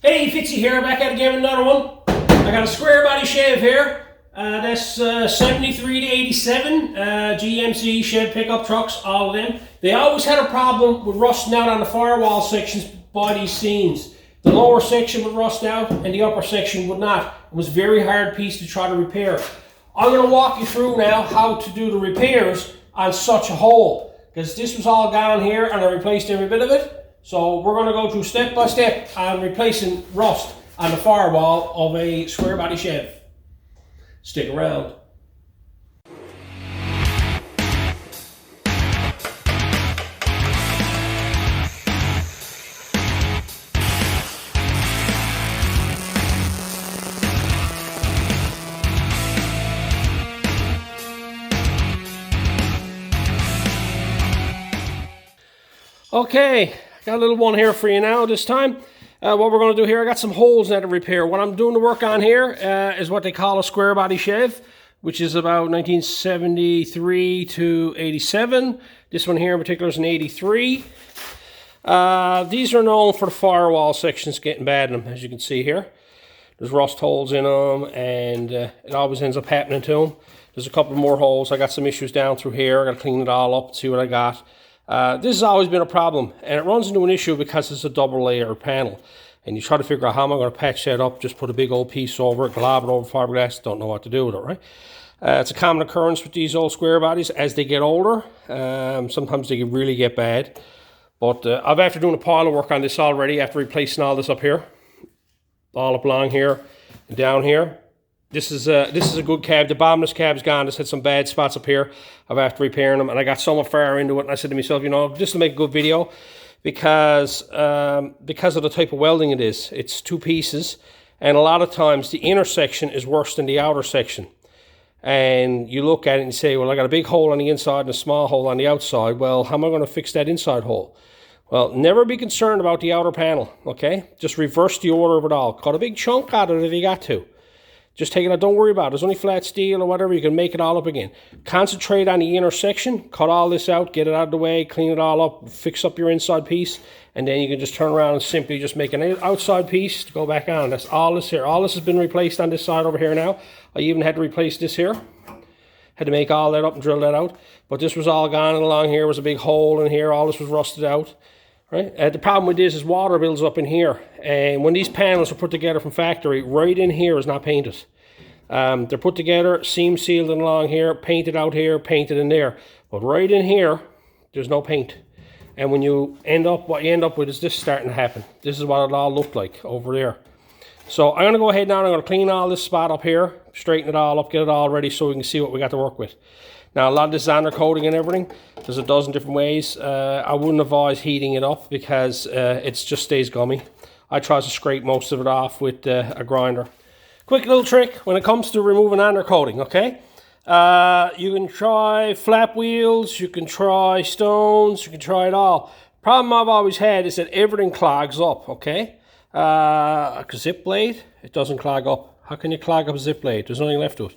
Hey, Fitzy here, back at it again with another one. I got a square body Chev here. That's 73 to 87 GMC Chev pickup trucks, all of them. They always had a problem with rusting out on the firewall sections by these seams. The lower section would rust out and the upper section would not. It was a very hard piece to try to repair. I'm going to walk you through now how to do the repairs on such a hole, because this was all gone here and I replaced every bit of it. So we're going to go through step by step on replacing rust on the firewall of a square body Chev. Stick around. Okay, got a little one here for you now this time. What we're going to do here, I got some holes now to repair. What I'm doing the work on here is what they call a square body Chev, which is about 1973 to 87. This one here in particular is an 83. These are known for the firewall sections getting bad in them, as you can see here. There's rust holes in them, and it always ends up happening to them. There's a couple more holes. I got some issues down through here. I got to clean it all up, see what I got. This has always been a problem, and it runs into an issue because it's a double layer panel, and you try to figure out how am I going to patch that up. Just put a big old piece over it, glob it over fiberglass, don't know what to do with it, right? It's a common occurrence with these old square bodies as they get older. Sometimes they can really get bad, but I've after doing a pile of work on this already, after replacing all this up here, all up along here and down here. This is a good cab. The bottomless cab's gone. Just had some bad spots up here. I've after repairing them, and I got so much far into it, and I said to myself, you know, just to make a good video, because of the type of welding it is. It's two pieces, and a lot of times the inner section is worse than the outer section. And you look at it and say, well, I got a big hole on the inside and a small hole on the outside. Well, how am I going to fix that inside hole? Well, never be concerned about the outer panel, okay? Just reverse the order of it all. Cut a big chunk out of it if you got to. Just take it out, don't worry about it. There's only flat steel or whatever, you can make it all up again. Concentrate on the inner section, cut all this out, get it out of the way, clean it all up, fix up your inside piece, and then you can just turn around and simply just make an outside piece to go back on. That's all this here. All this has been replaced on this side over here now. I even had to replace this here. Had to make all that up and drill that out. But this was all gone, and along here was a big hole in here. All this was rusted out. Right? The problem with this is water builds up in here, and when these panels are put together from factory, right in here is not painted. They're put together, seam sealed and along here, painted out here, painted in there, but right in here there's no paint. And when you end up, what you end up with is this starting to happen. This is what it all looked like over there. So I'm going to go ahead now and I'm going to clean all this spot up here, straighten it all up, get it all ready so we can see what we got to work with. Now, a lot of this is undercoating and everything. There's a dozen different ways. I wouldn't advise heating it up because it just stays gummy. I try to scrape most of it off with a grinder. Quick little trick when it comes to removing undercoating, okay? You can try flap wheels, you can try stones, you can try it all. Problem I've always had is that everything clogs up, okay? A zip blade, it doesn't clog up. How can you clog up a zip blade? There's nothing left to it.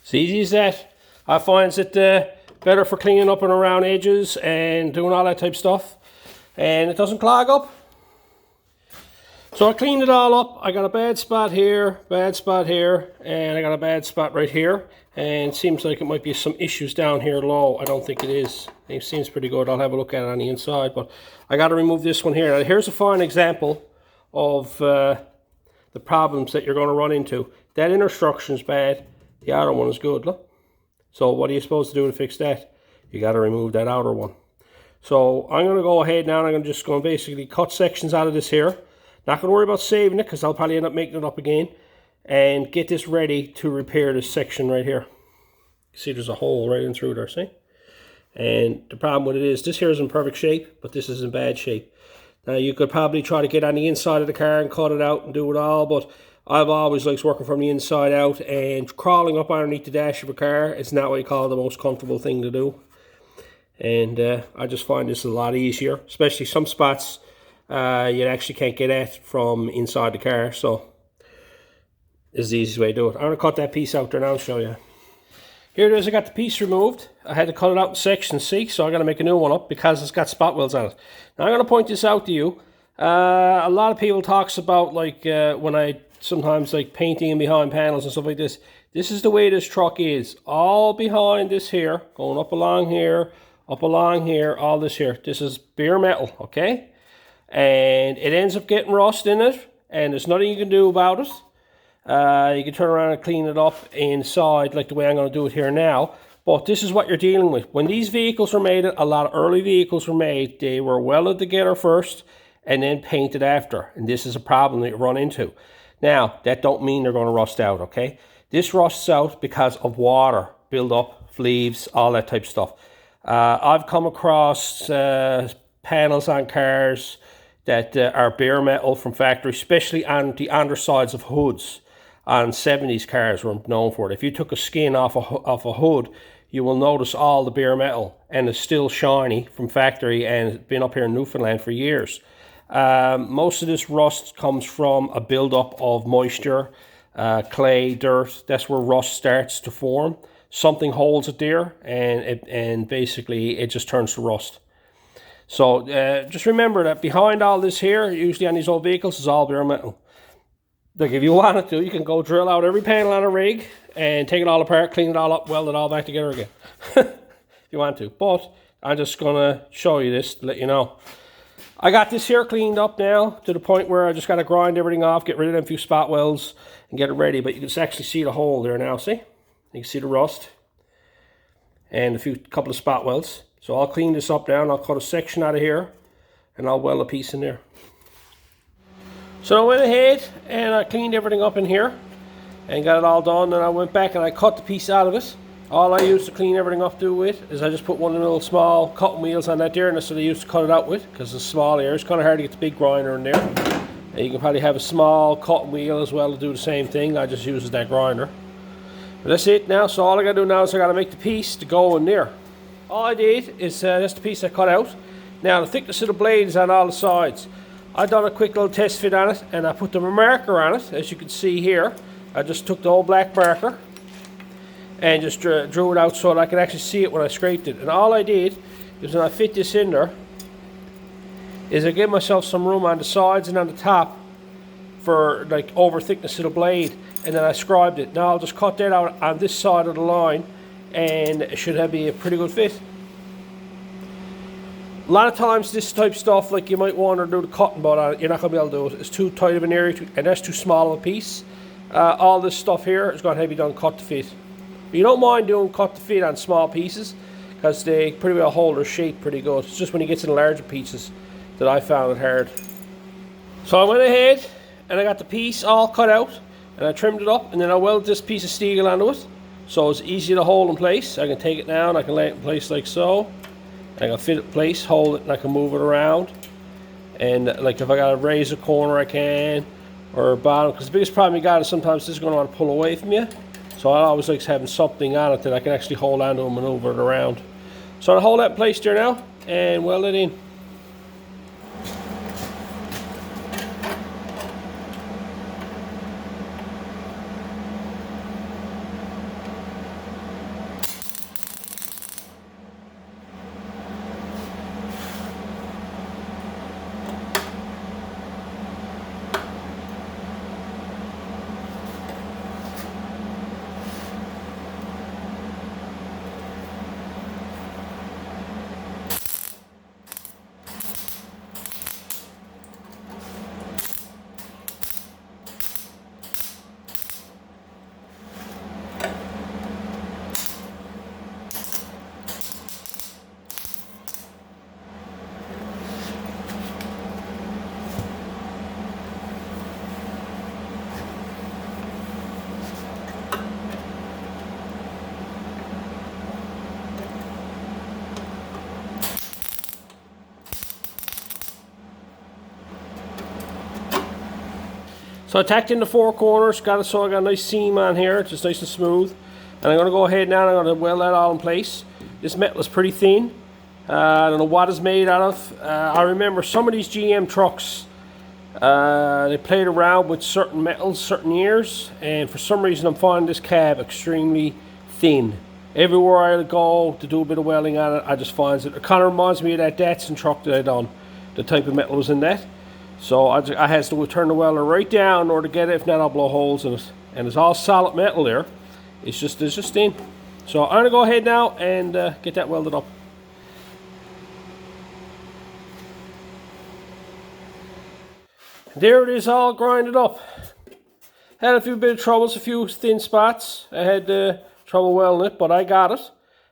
It's easy as that. I find it better for cleaning up and around edges and doing all that type of stuff, and it doesn't clog up. So I cleaned it all up. I got a bad spot here, and I got a bad spot right here, and it seems like it might be some issues down here low. I don't think it is. It seems pretty good. I'll have a look at it on the inside, but I got to remove this one here. Now, here's a fine example of the problems that you're going to run into. That inner structure is bad. The outer one is good, look. So what are you supposed to do to fix that? You got to remove that outer one. So I'm going to go ahead now and I'm just going to basically cut sections out of this here. Not going to worry about saving it because I'll probably end up making it up again. And get this ready to repair this section right here. See, there's a hole right in through there, see? And the problem with it is this here is in perfect shape, but this is in bad shape. Now you could probably try to get on the inside of the car and cut it out and do it all, but I've always liked working from the inside out, and crawling up underneath the dash of a car is not what I call the most comfortable thing to do. And I just find this a lot easier, especially some spots you actually can't get at from inside the car. So this is the easiest way to do it. I'm going to cut that piece out there now and show you. Here it is, I got the piece removed. I had to cut it out in sections, see, so I got to make a new one up because it's got spot welds on it. Now I'm going to point this out to you. A lot of people talks about like when I sometimes like painting in behind panels and stuff like this. This is the way this truck is. All behind this here, going up along here, all this here. This is bare metal, okay? And it ends up getting rust in it, and there's nothing you can do about it. You can turn around and clean it up inside like the way I'm going to do it here now. But this is what you're dealing with. When these vehicles were made, a lot of early vehicles were made, they were welded together first and then painted after. And this is a problem that you run into. Now, that don't mean they're going to rust out, okay? This rusts out because of water, build up, leaves, all that type of stuff. I've come across panels on cars that are bare metal from factory, especially on the undersides of hoods. On 70s cars were known for it. If you took a skin off a hood, you will notice all the bare metal, and it's still shiny from factory, and it's been up here in Newfoundland for years. Most of this rust comes from a buildup of moisture, clay, dirt. That's where rust starts to form. Something holds it there, and basically it just turns to rust. So just remember that behind all this here, usually on these old vehicles, is all bare metal. Like if you wanted to, you can go drill out every panel on a rig and take it all apart, clean it all up, weld it all back together again. If you want to. But I'm just going to show you this to let you know. I got this here cleaned up now to the point where I just got to grind everything off, get rid of them few spot welds and get it ready. But you can actually see the hole there now, see? You can see the rust and a couple of spot welds. So I'll clean this up now and I'll cut a section out of here and I'll weld a piece in there. So I went ahead and I cleaned everything up in here and got it all done. Then I went back and I cut the piece out of it. All I used to clean everything up with is I just put one of the little small cutting wheels on that there, and that's what I used to cut it out with because it's small here. It's kind of hard to get the big grinder in there. And you can probably have a small cutting wheel as well to do the same thing. I just use that grinder. But that's it now. So all I got to do now is I got to make the piece to go in there. All I did is that's the piece I cut out. Now the thickness of the blade is on all the sides. I done a quick little test fit on it and I put the marker on it, as you can see here. I just took the old black marker and just drew it out so that I could actually see it when I scraped it. And all I did is when I fit this in there is I gave myself some room on the sides and on the top for like over thickness of the blade, and then I scribed it. Now I'll just cut that out on this side of the line and it should be a pretty good fit. A lot of times this type of stuff, like you might want to do the cutting board on it, you're not going to be able to do it. It's too tight of an area and that's too small of a piece. All this stuff here is going to have to be done cut to fit. But you don't mind doing cut to fit on small pieces because they pretty well hold their shape pretty good. It's just when you get to the larger pieces that I found it hard. So I went ahead and I got the piece all cut out and I trimmed it up, and then I welded this piece of steel onto it so it's easy to hold in place. I can take it now and I can lay it in place like so. I can fit it in place, hold it, and I can move it around. And like if I got to raise a corner, I can, or bottom. Because the biggest problem you got is sometimes this is going to want to pull away from you. So I always like having something on it that I can actually hold on to and maneuver it around. So I'll hold that in place there now and weld it in. So I tacked in the four corners, got it so I got a nice seam on here, just nice and smooth. And I'm going to go ahead now and I'm going to weld that all in place. This metal is pretty thin. I don't know what it's made out of. I remember some of these GM trucks, they played around with certain metals certain years, and for some reason I'm finding this cab extremely thin. Everywhere I go to do a bit of welding on it, I just find it kind of reminds me of that Datsun truck that I done. The type of metal was in that. So I had to turn the welder right down in order to get it, if not I'll blow holes in it. And it's all solid metal there. It's just thin. So I'm gonna go ahead now and get that welded up. There it is, all grinded up. Had a few bit of troubles, a few thin spots. I had trouble welding it, but I got it.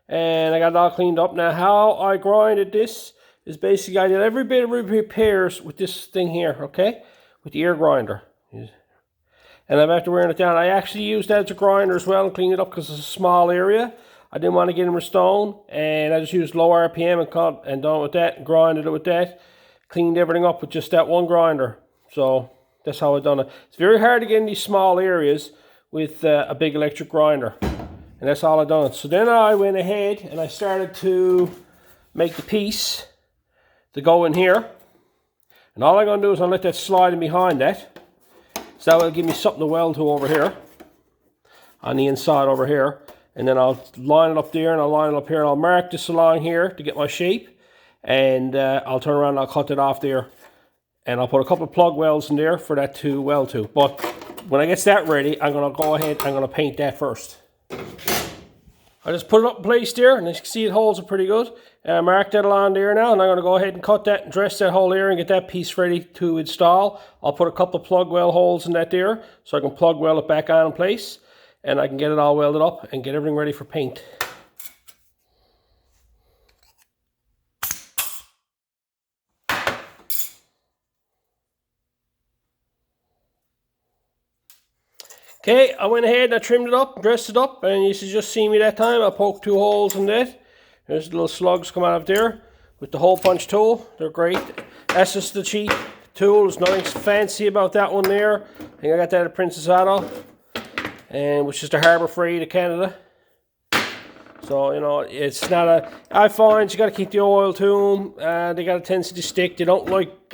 And I got it all cleaned up. Now how I grinded this is basically I did every bit of repairs with this thing here, okay? With the air grinder. And I'm after wearing it down. I actually used that as a grinder as well and cleaned it up because it's a small area. I didn't want to get in with stone, and I just used low RPM and cut and done with that, and grinded it with that. Cleaned everything up with just that one grinder. So that's how I done it. It's very hard to get in these small areas with a big electric grinder. And that's all I done. So then I went ahead and I started to make the piece to go in here. And all I'm going to do is I'll let that slide in behind that. So that will give me something to weld to over here. On the inside over here. And then I'll line it up there and I'll line it up here. And I'll mark this along here to get my shape. And I'll turn around and I'll cut it off there. And I'll put a couple of plug welds in there for that to weld to. But when I get that ready, I'm going to go ahead, I'm going to paint that first. I just put it up in place there, and as you can see it holds it pretty good. Mark that along there now, and I'm going to go ahead and cut that and dress that hole there and get that piece ready to install. I'll put a couple of plug weld holes in that there, so I can plug weld it back on in place. And I can get it all welded up and get everything ready for paint. Okay, I went ahead and I trimmed it up, dressed it up, and you should just see me that time. I poked 2 holes in that. There's little slugs come out of there with the hole punch tool. They're great. That's just the cheap tool. There's nothing fancy about that one there. I think I got that at Princess Auto, and which is the Harbor Freight of Canada. So, you know, it's not a... I find you got to keep the oil to them. They got a tendency to stick. They don't like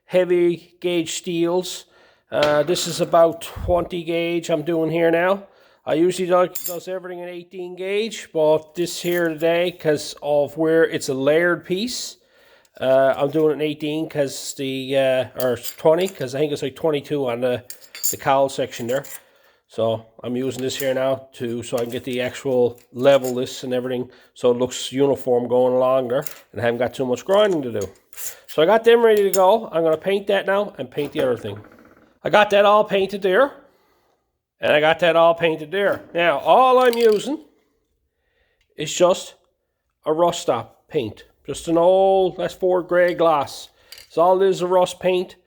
heavy gauge steels. This is about 20 gauge I'm doing here now. I usually does everything in 18 gauge, but this here today, because of where it's a layered piece, I'm doing it in 18 because or 20, because I think it's like 22 on the cowl section there. So I'm using this here now so I can get the actual level this and everything so it looks uniform going along there, and I haven't got too much grinding to do. So I got them ready to go. I'm going to paint that now and paint the other thing. I got that all painted there. And I got that all painted there. Now, all I'm using is just a rust stop paint. Just an old, that's Ford Grey Gloss. So all it is rust paint.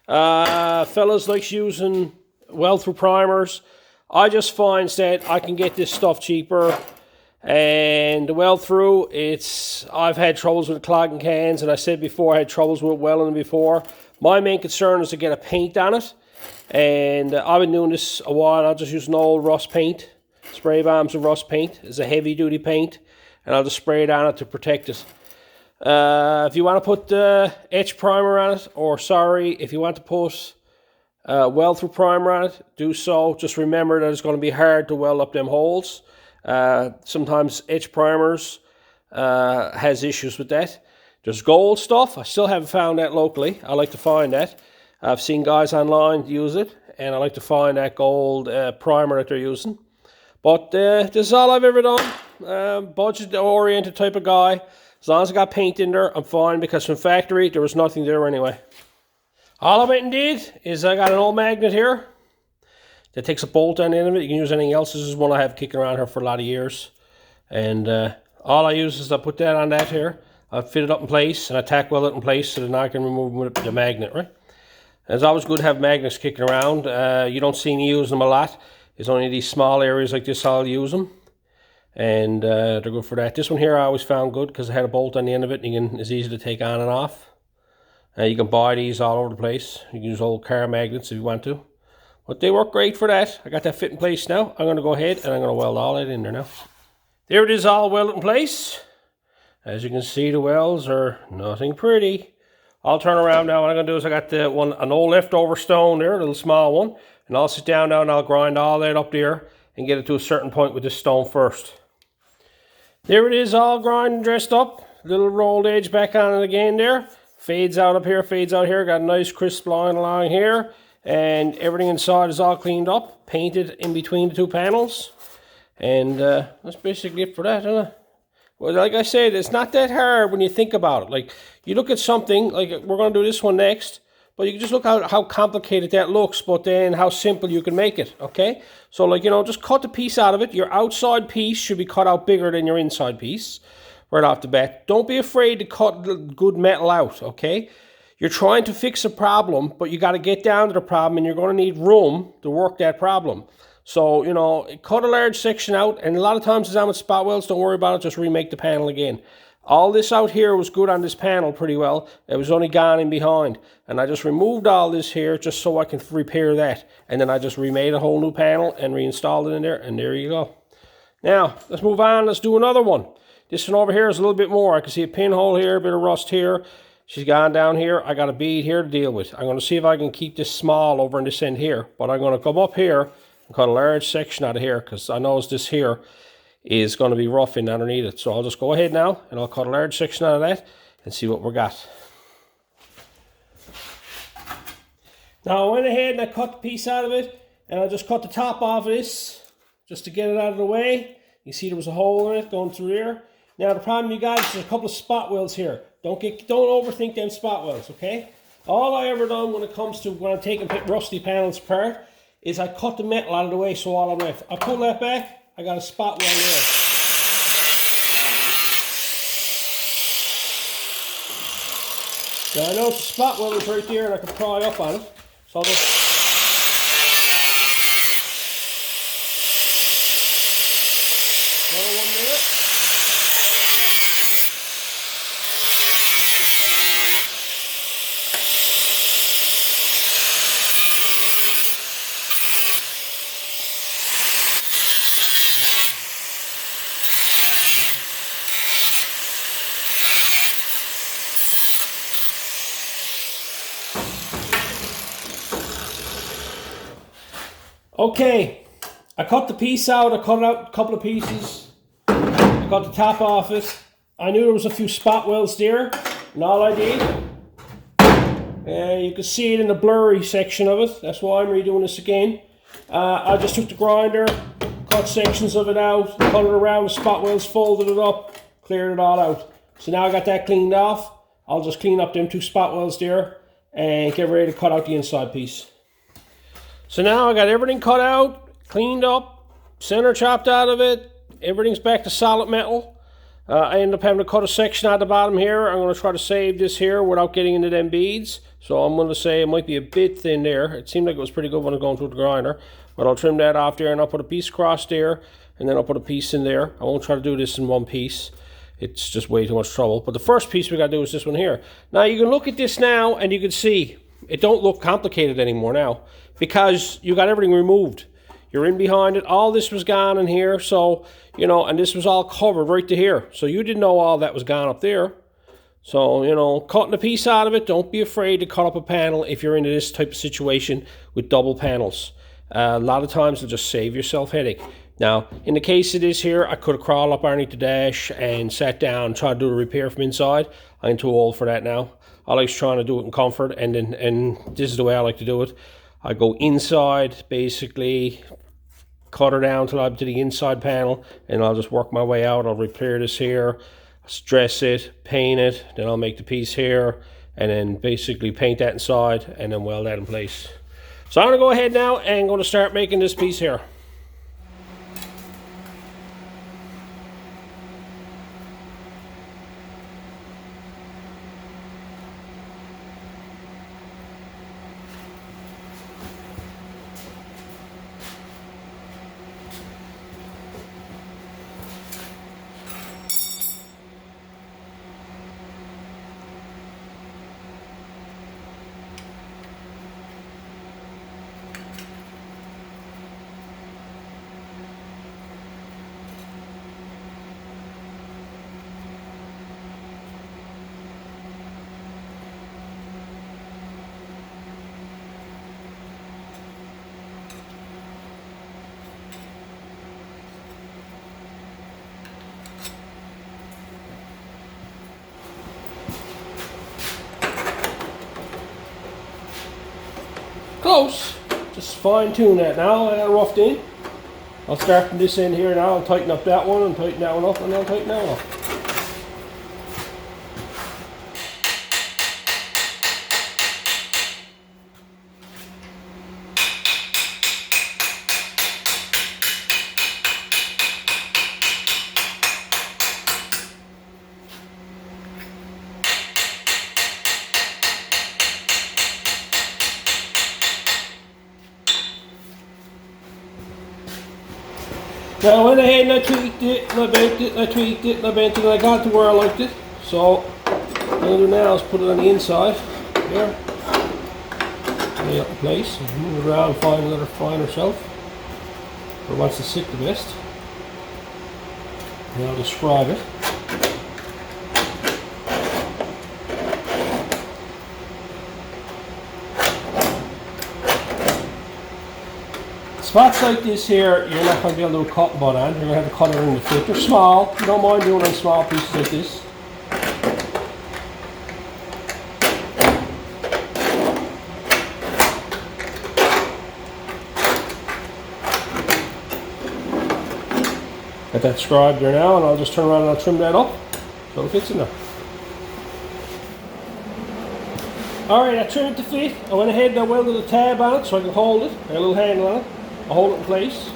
Fellas likes using weld-through primers. I just find that I can get this stuff cheaper. And the weld-through, I've had troubles with clogging cans. And I said before, I had troubles with welding before. My main concern is to get a paint on it. And I've been doing this a while. I'll just use an old rust paint. Spray bombs of rust paint. It's a heavy duty paint. And I'll just spray it on it to protect it. If you want to put etch primer on it, if you want to put weld through primer on it, do so. Just remember that it's going to be hard to weld up them holes. Sometimes etch primers has issues with that. There's gold stuff. I still haven't found that locally. I like to find that. I've seen guys online use it, and I like to find that gold primer that they're using. But this is all I've ever done. Budget-oriented type of guy. As long as I got paint in there, I'm fine, because from factory, there was nothing there anyway. All I went and did is I got an old magnet here that takes a bolt on the end of it. You can use anything else. This is one I have kicking around here for a lot of years. And all I use is I put that on that here. I fit it up in place, and I tack weld it in place so that I can remove with the magnet, right? It's always good to have magnets kicking around. You don't see me using them a lot. It's only these small areas like this I'll use them. And they're good for that. This one here I always found good because it had a bolt on the end of it, and it's easy to take on and off. You can buy these all over the place. You can use old car magnets if you want to. But they work great for that. I got that fit in place now. I'm going to go ahead and I'm going to weld all that in there now. There it is, all welded in place. As you can see, the welds are nothing pretty. I'll turn around now. What I'm going to do is I got an old leftover stone there, a little small one. And I'll sit down now and I'll grind all that up there and get it to a certain point with this stone first. There it is, all grind and dressed up. Little rolled edge back on it again there. Fades out up here, fades out here. Got a nice crisp line along here. And everything inside is all cleaned up. Painted in between the two panels. And that's basically it for that, isn't it? Well, like I said, it's not that hard when you think about it. Like, you look at something, like we're going to do this one next, but you can just look at how complicated that looks, but then how simple you can make it, okay? So, like, you know, just cut the piece out of it. Your outside piece should be cut out bigger than your inside piece right off the bat. Don't be afraid to cut the good metal out, okay? You're trying to fix a problem, but you got to get down to the problem, and you're going to need room to work that problem. So, you know, cut a large section out, and a lot of times it's on with spot welds. Don't worry about it, just remake the panel again. All this out here was good on this panel pretty well. It was only gone in behind. And I just removed all this here just so I can repair that. And then I just remade a whole new panel and reinstalled it in there, and there you go. Now, let's move on. Let's do another one. This one over here is a little bit more. I can see a pinhole here, a bit of rust here. She's gone down here. I got a bead here to deal with. I'm going to see if I can keep this small over in this end here. But I'm going to come up here and cut a large section out of here, because I know this here is going to be roughing underneath it. So I'll just go ahead now and I'll cut a large section out of that and see what we got. Now I went ahead and I cut the piece out of it, and I just cut the top off of this just to get it out of the way. You see there was a hole in it going through there. Now the problem you got is there's a couple of spot welds here. Don't overthink them spot welds, okay? All I ever done when it comes to when I'm taking rusty panels apart is I cut the metal out of the way, so all I'm left. I pull that back, I got a spot weld there. Now I know it's a spot weld right there, and I can pry up on it. So I'll just another one there. Okay, I cut the piece out. I cut it out a couple of pieces. I got the top off it. I knew there was a few spot welds there, and all I did, you can see it in the blurry section of it. That's why I'm redoing this again. I just took the grinder, cut sections of it out, cut it around the spot welds, folded it up, cleared it all out. So now I got that cleaned off. I'll just clean up them two spot welds there and get ready to cut out the inside piece. So now I got everything cut out, cleaned up, center chopped out of it. Everything's back to solid metal. I ended up having to cut a section out the bottom here. I'm going to try to save this here without getting into them beads. So I'm going to say it might be a bit thin there. It seemed like it was pretty good when I was going through the grinder. But I'll trim that off there, and I'll put a piece across there, and then I'll put a piece in there. I won't try to do this in one piece. It's just way too much trouble. But the first piece we got to do is this one here. Now you can look at this now, and you can see it don't look complicated anymore now, because you got everything removed. You're in behind it. All this was gone in here, so, you know, and this was all covered right to here. So you didn't know all that was gone up there. So, you know, cutting a piece out of it, don't be afraid to cut up a panel if you're into this type of situation with double panels. A lot of times it'll just save yourself headache. Now, in the case of this here, I could have crawled up underneath the dash and sat down and tried to do the repair from inside. I'm too old for that now. I like trying to do it in comfort, and this is the way I like to do it. I go inside, basically, cut her down till I'm to the inside panel, and I'll just work my way out. I'll repair this here, stress it, paint it, then I'll make the piece here, and then basically paint that inside, and then weld that in place. So I'm going to go ahead now and I'm going to start making this piece here. Close. Just fine tune that now. I got it roughed in. I'll start from this end here now and tighten up that one and tighten that one up and then tighten that one up. Now I went ahead and I tweaked it, and I bent it, and I tweaked it, and I bent it, and I got it to where I liked it. So what I'm going to do now is put it on the inside here, lay it up in place, and move it around and find another finer shelf where it wants to sit the best. And I'll describe it. Spots like this here, you're not going to be able to do a cutting board on. You're going to have to cut it in the fit. They're small. You don't mind doing it on small pieces like this. Got that scribed there now, and I'll just turn around and I'll trim that up so it fits in there. Alright, I trimmed it to fit. I went ahead and I welded a tab on it so I can hold it. I got a little handle on it. I'll hold it in place.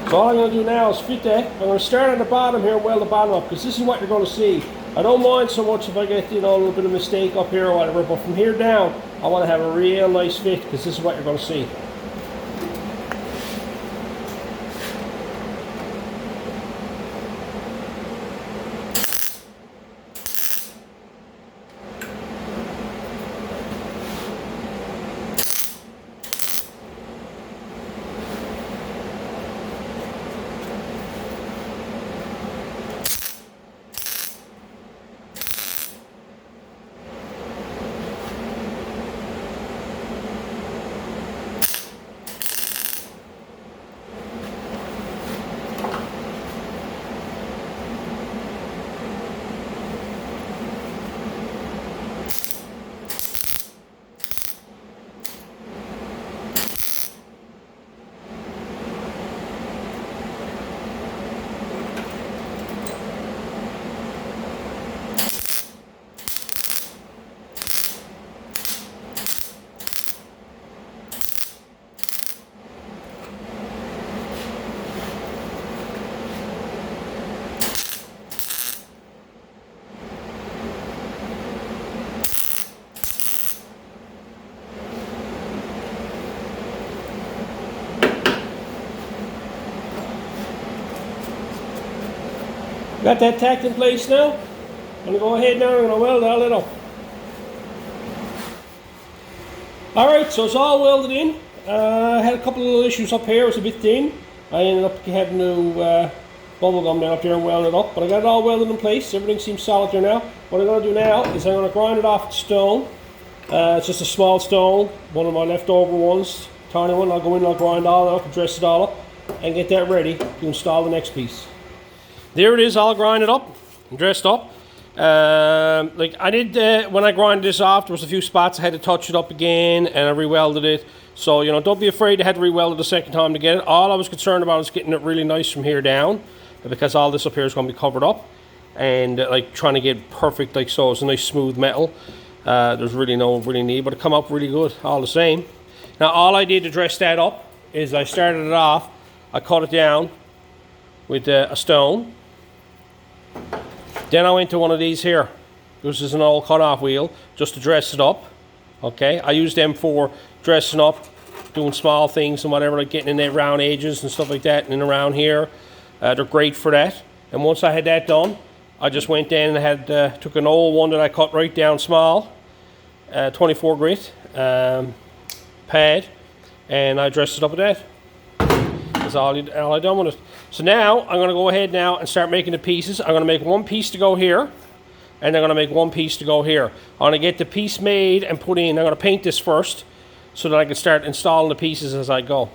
So all I'm going to do now is fit that. I'm going to start at the bottom here and weld the bottom up because this is what you're going to see. I don't mind so much if I get, you know, a little bit of mistake up here or whatever, but from here down I want to have a real nice fit because this is what you're going to see. Got that tacked in place now. I'm going to go ahead now and I'm going to weld all it up. Alright, so it's all welded in. I had a couple of little issues up here. It was a bit thin. I ended up having to bubble gum down up there and weld it up. But I got it all welded in place. Everything seems solid there now. What I'm going to do now is I'm going to grind it off the stone. It's just a small stone. One of my leftover ones. Tiny one. I'll go in and I'll grind all up and dress it all up. And get that ready to install the next piece. There it is, all grinded up and dressed up. Like I did when I grinded this off, there was a few spots I had to touch it up again and I re-welded it. So, you know, don't be afraid to have to re-weld it the second time to get it. All I was concerned about is getting it really nice from here down because all this up here is going to be covered up and like trying to get perfect like so. It's a nice smooth metal. There's really no need, but it come up really good all the same. Now all I did to dress that up is I started it off, I cut it down with a stone. Then I went to one of these here. This is an old cut-off wheel just to dress it up. Okay, I use them for dressing up, doing small things and whatever, like getting in there round edges and stuff like that, and around here. They're great for that. And once I had that done, I just went in and had took an old one that I cut right down small, 24 grit pad, and I dressed it up with that. That's all I done with it. So now I'm going to go ahead now and start making the pieces. I'm going to make one piece to go here, and I'm going to make one piece to go here. I'm going to get the piece made and put in. I'm going to paint this first so that I can start installing the pieces as I go.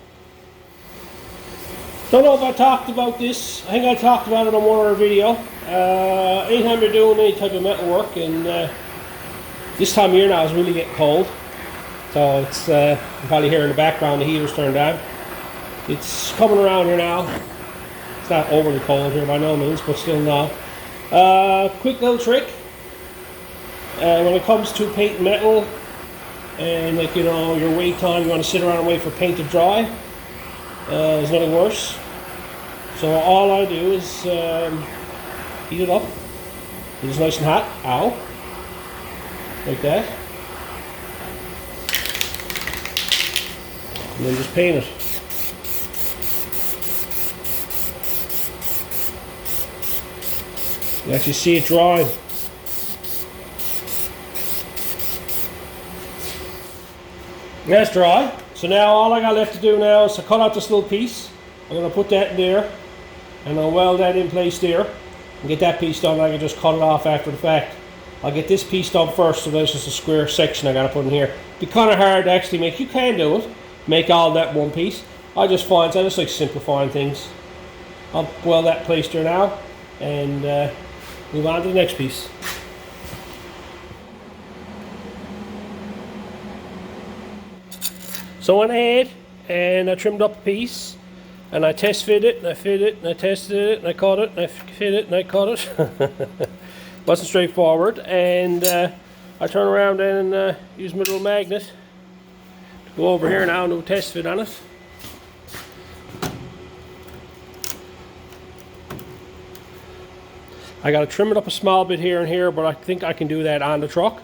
Don't know if I talked about this. I think I talked about it on one other video. Anytime you're doing any type of metal work, and this time of year now is really getting cold. So it's, you can probably hear in the background the heater's turned on. It's coming around here now. It's not overly cold here by no means, but still not. Quick little trick. When it comes to paint metal, and like, you know, your wait time, you want to sit around and wait for paint to dry. There's nothing worse. So all I do is heat it up. It's nice and hot. Ow. Like that. And then just paint it. You actually see it drying. That's dry. So now all I got left to do now is to cut out this little piece. I'm going to put that in there, and I'll weld that in place there and get that piece done. I can just cut it off after the fact. I'll get this piece done first, so there's just a square section I got to put in here. It'd be kind of hard to actually make. You can do it, make all that one piece. I just like simplifying things. I'll weld that place there now and move on to the next piece. So I went ahead and I trimmed up a piece, and I test fit it, and I fit it, and I tested it, and I cut it, and I fit it, and I cut it. Wasn't straightforward, and I turn around and use my little magnet to go over here now and do a test fit on it. I got to trim it up a small bit here and here, but I think I can do that on the truck,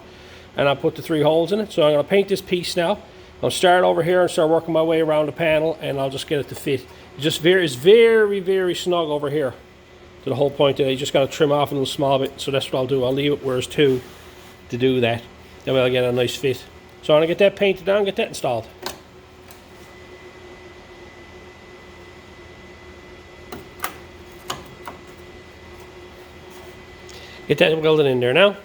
and I put the 3 holes in it. So I'm going to paint this piece now. I'll start over here and start working my way around the panel, and I'll just get it to fit. It's very, very snug over here. To the whole point that you just got to trim off a little small bit. So that's what I'll do. I'll leave it where it's 2 to do that. Then we'll get a nice fit. So I'm going to get that painted down, get that installed. Get that welded in there now.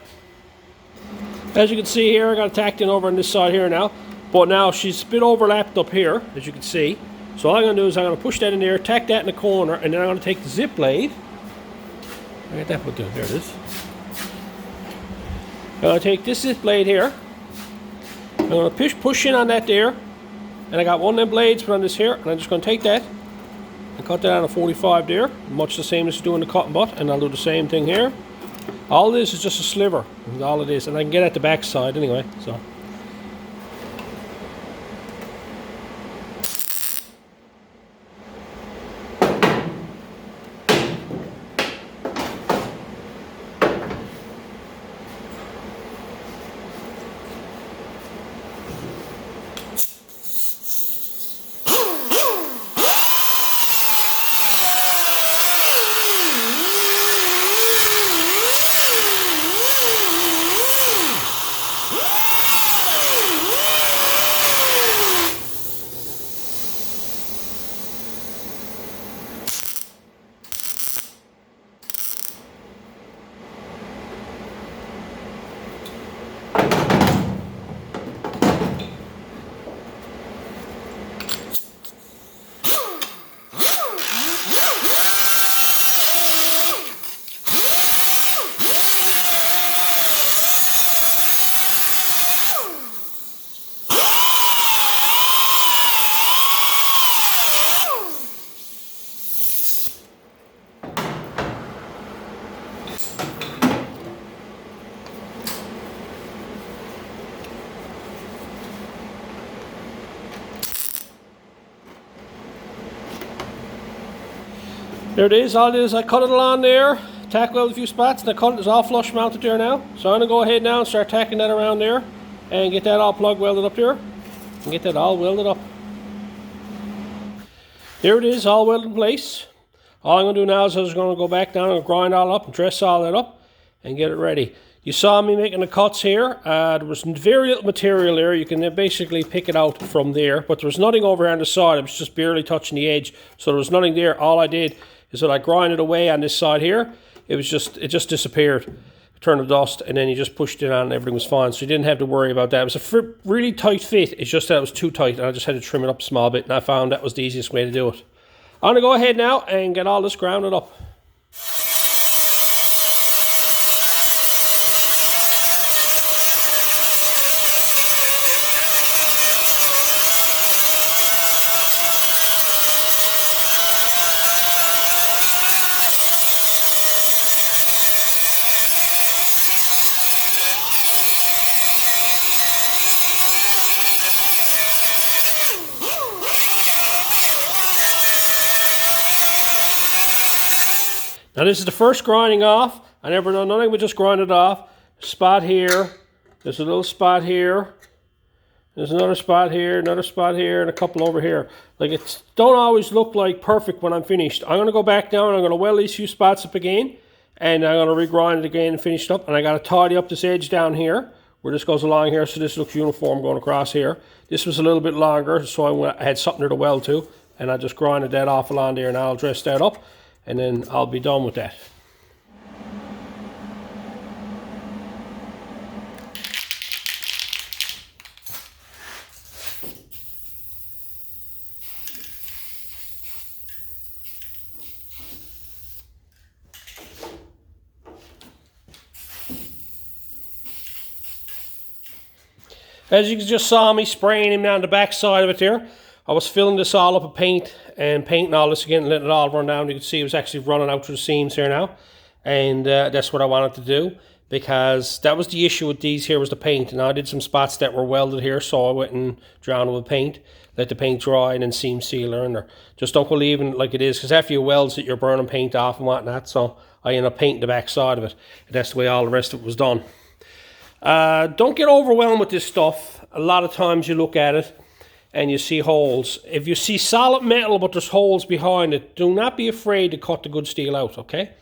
As you can see here, I got it tacked in over on this side here now. But now she's a bit overlapped up here, as you can see. So all I'm going to do is I'm going to push that in there, tack that in the corner, and then I'm going to take the zip blade. I got that put down. There it is. I'm going to take this zip blade here. I'm going to push in on that there. And I got one of them blades put on this here. And I'm just going to take that and cut that on a 45 there. Much the same as doing the cotton butt. And I'll do the same thing here. All this is just a sliver. That's all it is. And I can get at the back side anyway. So. There it is. All it is, I cut it along there, tack welded a few spots, and I cut it. It's all flush mounted there now. So I'm going to go ahead now and start tacking that around there and get that all plug welded up there and get that all welded up. There it is, all welded in place. All I'm going to do now is I'm just going to go back down and grind all up and dress all that up and get it ready. You saw me making the cuts here. There was very little material there. You can basically pick it out from there, but there was nothing over here on the side. It was just barely touching the edge, so there was nothing there. All I did is that I grinded away on this side here. It just disappeared. Turned to dust, and then you just pushed it on and everything was fine. So you didn't have to worry about that. It was a really tight fit. It's just that it was too tight, and I just had to trim it up a small bit, and I found that was the easiest way to do it. I'm going to go ahead now and get all this grounded up. Now this is the first grinding off. I never done nothing but just grind it off. Spot here. There's a little spot here. There's another spot here, and a couple over here. Like, it don't always look like perfect when I'm finished. I'm going to go back down, I'm going to weld these few spots up again, and I'm going to regrind it again and finish it up. And I got to tidy up this edge down here, where this goes along here, so this looks uniform going across here. This was a little bit longer, so I had something to weld to, and I just grinded that off along there, and I'll dress that up, and then I'll be done with that. As you just saw me spraying him down the back side of it there, I was filling this all up with paint and painting all this again, letting it all run down. You can see it was actually running out through the seams here now. And that's what I wanted to do, because that was the issue with these here, was the paint. And I did some spots that were welded here, so I went and drowned it with paint, let the paint dry, and then seam sealer in there. Just don't go leaving it like it is, because after you weld it, you're burning paint off and whatnot. So I ended up painting the back side of it. And that's the way all the rest of it was done. Don't get overwhelmed with this stuff. A lot of times you look at it and you see holes. If you see solid metal but there's holes behind it, do not be afraid to cut the good steel out, okay?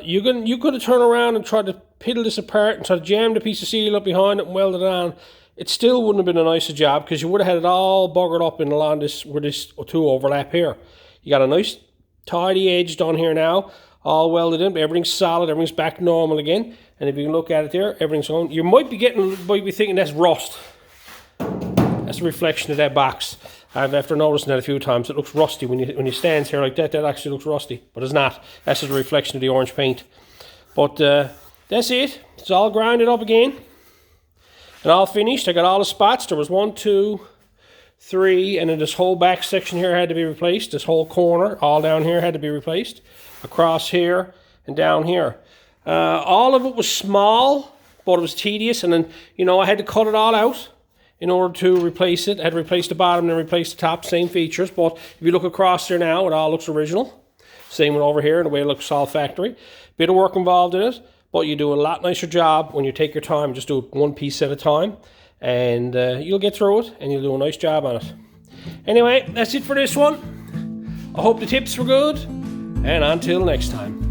You could have turned around and tried to piddle this apart and try to jam the piece of steel up behind it and weld it on. It still wouldn't have been a nicer job, because you would have had it all buggered up in along this, where this two overlap here. You got a nice tidy edge done here now, all welded in, everything's solid, everything's back normal again. And if you can look at it there, everything's on. You might be thinking that's rust. That's a reflection of that box. After noticing that a few times, it looks rusty when you stand here like that. That actually looks rusty, but it's not. That's just a reflection of the orange paint. But that's it. It's all grinded up again, and all finished. I got all the spots. There was 1, 2, 3, and then this whole back section here had to be replaced. This whole corner, all down here, had to be replaced. Across here and down here. All of it was small, but it was tedious, and then, you know, I had to cut it all out in order to replace it. I had to replace the bottom and replace the top, same features, but if you look across there now, it all looks original. Same one over here, the way it looks all factory. Bit of work involved in it, but you do a lot nicer job when you take your time. Just do it one piece at a time, and you'll get through it, and you'll do a nice job on it. Anyway, that's it for this one. I hope the tips were good, and until next time.